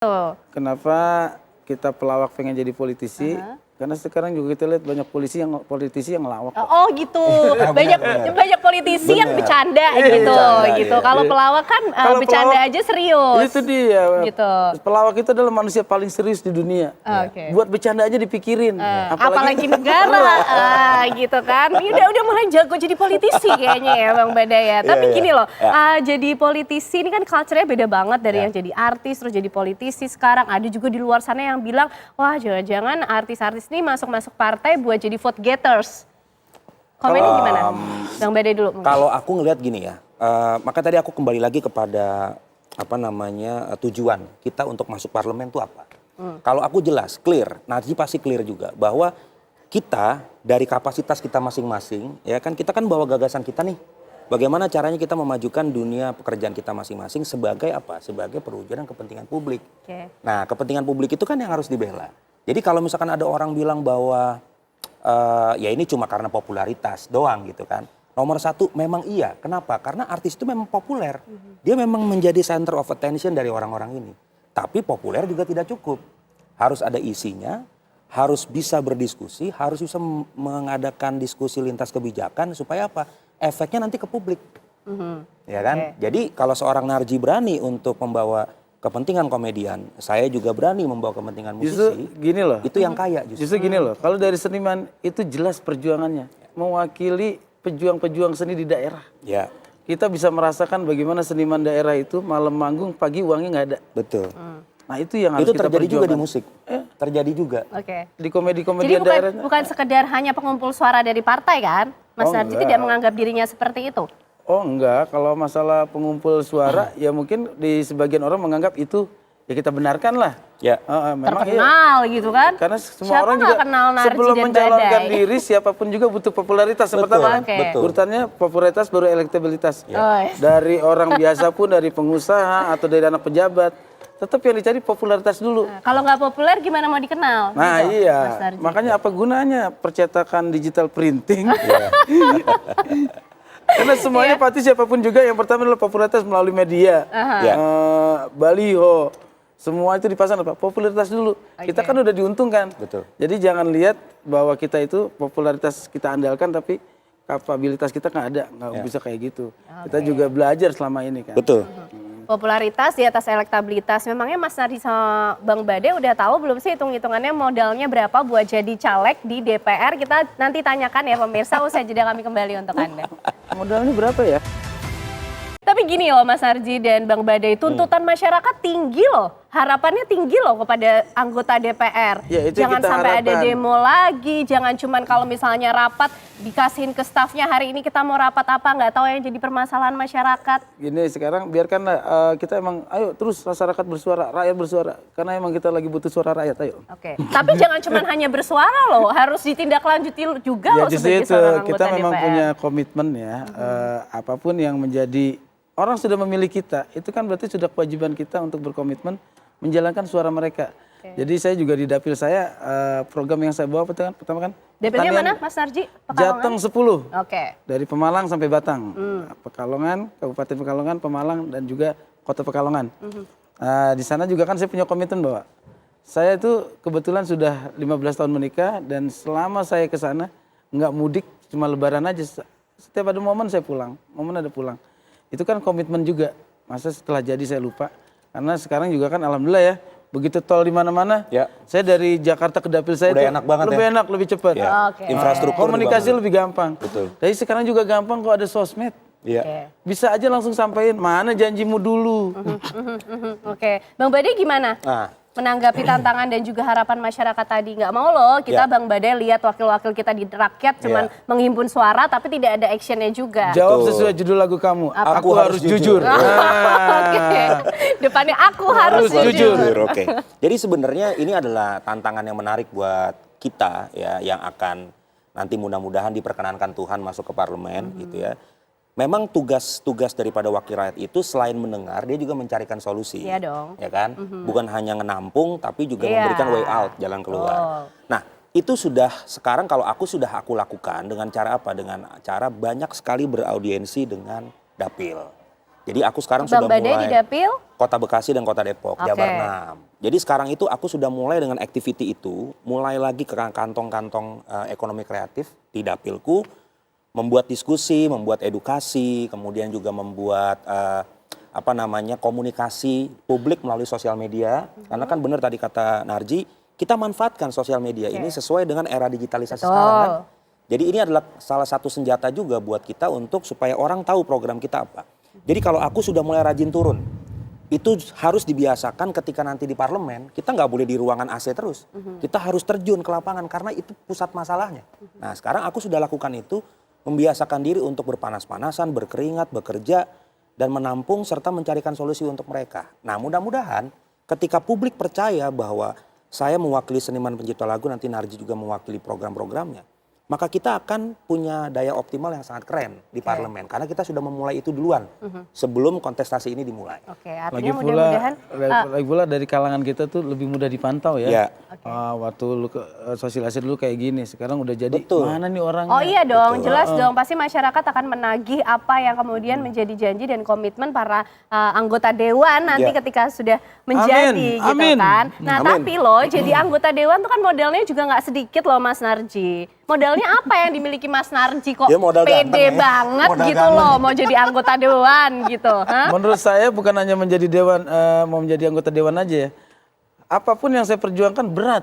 Tuh. Kenapa kita pelawak pengen jadi politisi? Karena sekarang juga kita lihat banyak politisi yang ngelawak. Oh gitu, banyak politisi yang bercanda gitu. Kalau pelawak kan bercanda aja serius. Itu dia. Gitu. Pelawak itu adalah manusia paling serius di dunia. Buat bercanda aja dipikirin. Apalagi negara, gitu kan. Udah mulai jago jadi politisi kayaknya ya Bang Bada ya. Tapi gini loh, jadi politisi ini kan culture-nya beda banget dari yang jadi artis terus jadi politisi. Sekarang ada juga di luar sana yang bilang, wah jangan-jangan artis-artis ini masuk partai buat jadi vote getters. Komennya gimana? Bang Bada dulu mungkin. Kalau aku ngelihat gini ya, maka tadi aku kembali lagi kepada tujuan kita untuk masuk parlemen itu apa. Kalau aku jelas, clear, Narji pasti clear juga bahwa kita dari kapasitas kita masing-masing, ya kan kita kan bawa gagasan kita nih. Bagaimana caranya kita memajukan dunia pekerjaan kita masing-masing sebagai apa? Sebagai perwujudan kepentingan publik. Nah, kepentingan publik itu kan yang harus dibela. Jadi kalau misalkan ada orang bilang bahwa ya ini cuma karena popularitas doang gitu kan. Nomor satu memang iya. Kenapa? Karena artis itu memang populer. Dia memang menjadi center of attention dari orang-orang ini. Tapi populer juga tidak cukup. Harus ada isinya, harus bisa berdiskusi, harus bisa mengadakan diskusi lintas kebijakan supaya apa? Efeknya nanti ke publik. Ya kan? Jadi kalau seorang Narji berani untuk membawa kepentingan komedian, saya juga berani membawa kepentingan musisi. Justru gini loh. Itu yang kaya justru. Justru gini loh, kalau dari seniman itu jelas perjuangannya. Mewakili pejuang-pejuang seni di daerah. Ya. Kita bisa merasakan bagaimana seniman daerah itu malam manggung, pagi uangnya nggak ada. Betul. Nah itu yang harus Itu kita terjadi juga perjuangkan. di musik. Terjadi juga. Di komedi-komedi Jadi daerah. bukan sekedar hanya pengumpul suara dari partai kan? Mas Narji tidak menganggap dirinya seperti itu? Oh enggak, kalau masalah pengumpul suara ya mungkin di sebagian orang menganggap itu ya kita benarkan lah. Ya. Memang Terkenal gitu kan? Karena semua Siapa orang nggak juga kenal Narji sebelum dan mencalonkan Badai? diri siapapun juga butuh popularitas. Yang Betul, pertama betul. urutannya popularitas baru elektabilitas. Oh, Dari orang biasa pun, dari pengusaha atau dari anak pejabat, tetap yang dicari popularitas dulu. Kalau nggak populer gimana mau dikenal? Nah Gitu, Mas iya, Narji. makanya apa gunanya percetakan digital printing? Karena semuanya pasti siapapun juga yang pertama adalah popularitas melalui media, baliho, semua itu dipasang apa? Popularitas dulu. Kita kan udah diuntungkan. Betul. Jadi jangan lihat bahwa kita itu popularitas kita andalkan tapi kapabilitas kita nggak ada, nggak bisa kayak gitu. Kita juga belajar selama ini kan. Betul. Popularitas di atas elektabilitas. Memangnya Mas Narji sama Bang Bade udah tahu belum sih hitung-hitungannya modalnya berapa buat jadi caleg di DPR? Kita nanti tanyakan ya pemirsa, usai jeda kami kembali untuk Anda. Modalnya berapa ya? Tapi gini loh Mas Narji dan Bang Bade, tuntutan masyarakat tinggi loh. Harapannya tinggi loh kepada anggota DPR. Ya, itu jangan kita sampai ada harapkan. demo lagi, jangan cuman kalau misalnya rapat dikasihin ke stafnya hari ini kita mau rapat apa, nggak tahu yang jadi permasalahan masyarakat. Gini sekarang biarkanlah kita emang ayo terus masyarakat bersuara, rakyat bersuara. Karena emang kita lagi butuh suara rakyat, ayo. Oke. Tapi jangan cuman hanya bersuara loh, harus ditindaklanjuti juga loh Justru sebagai itu seorang anggota kita memang DPR. punya komitmen ya, apapun yang menjadi orang sudah memilih kita, itu kan berarti sudah kewajiban kita untuk berkomitmen menjalankan suara mereka. Jadi saya juga di dapil saya program yang saya bawa pertama kan Dapilnya pertanian mana Mas Narji? Jateng 10. Oke. Dari Pemalang sampai Batang. Pekalongan, Kabupaten Pekalongan, Pemalang dan juga Kota Pekalongan. Di sana juga kan saya punya komitmen bahwa saya itu kebetulan sudah 15 tahun menikah dan selama saya ke sana nggak mudik, cuma lebaran aja. Setiap ada momen saya pulang, momen ada pulang. Itu kan komitmen juga. Masa setelah jadi saya lupa. Karena sekarang juga kan alhamdulillah ya, begitu tol di mana-mana, saya dari Jakarta ke dapil saya Udah itu enak banget lebih ya? enak, lebih cepat. Infrastruktur Komunikasi dibangun. lebih gampang. Betul. Jadi sekarang juga gampang kok ada sosmed. Iya. Bisa aja langsung sampaikan, mana janjimu dulu. Oke. Bang Bade gimana? Menanggapi tantangan dan juga harapan masyarakat tadi. Nggak mau loh kita Bang Bade lihat wakil-wakil kita di rakyat cuman menghimpun suara tapi tidak ada actionnya juga. Jawab sesuai judul lagu kamu, aku harus jujur. Oke. Depannya aku harus jujur. Oke. Jadi sebenarnya ini adalah tantangan yang menarik buat kita ya, yang akan nanti mudah-mudahan diperkenankan Tuhan masuk ke parlemen gitu ya. Memang tugas daripada wakil rakyat itu selain mendengar, dia juga mencarikan solusi. Iya dong. Ya kan? Bukan hanya menampung, tapi juga memberikan way out, jalan keluar. Nah, itu sudah sekarang kalau aku lakukan dengan cara apa? Dengan cara banyak sekali beraudiensi dengan dapil. Jadi aku sekarang Bang sudah Badai di mulai Dapil? Kota Bekasi dan Kota Depok, Oke. Jabar 6. Jadi sekarang itu aku sudah mulai dengan activity itu, mulai lagi ke kantong-kantong ekonomi kreatif di Dapilku, membuat diskusi, membuat edukasi, kemudian juga membuat komunikasi publik melalui sosial media. Karena kan benar tadi kata Narji, kita manfaatkan sosial media ini sesuai dengan era digitalisasi sekarang kan. Jadi ini adalah salah satu senjata juga buat kita untuk supaya orang tahu program kita apa. Jadi kalau aku sudah mulai rajin turun, itu harus dibiasakan ketika nanti di parlemen, kita nggak boleh di ruangan AC terus. Kita harus terjun ke lapangan karena itu pusat masalahnya. Nah sekarang aku sudah lakukan itu, membiasakan diri untuk berpanas-panasan, berkeringat, bekerja, dan menampung serta mencarikan solusi untuk mereka. Nah mudah-mudahan ketika publik percaya bahwa saya mewakili seniman pencipta lagu, nanti Narji juga mewakili program-programnya, maka kita akan punya daya optimal yang sangat keren di parlemen. Karena kita sudah memulai itu duluan sebelum kontestasi ini dimulai. Oke, Lagi artinya mudah-mudahan lagi pula dari kalangan kita tuh lebih mudah dipantau ya. Iya. Waktu lu sosialisasi dulu kayak gini, sekarang udah jadi Betul. mana nih orangnya? Oh iya dong, jelas dong. Pasti masyarakat akan menagih apa yang kemudian menjadi janji dan komitmen para anggota dewan nanti Ya. ketika sudah menjadi Amin, gitu amin. kan. Nah Amin. tapi loh jadi anggota dewan tuh kan modalnya juga nggak sedikit loh Mas Narji. Modalnya apa yang dimiliki Mas Narji kok Ya, modal ganteng pede ya. banget Modal gitu ganteng. loh mau jadi anggota dewan gitu. Hah? Menurut saya bukan hanya menjadi dewan, mau menjadi anggota dewan aja ya. Apapun yang saya perjuangkan berat.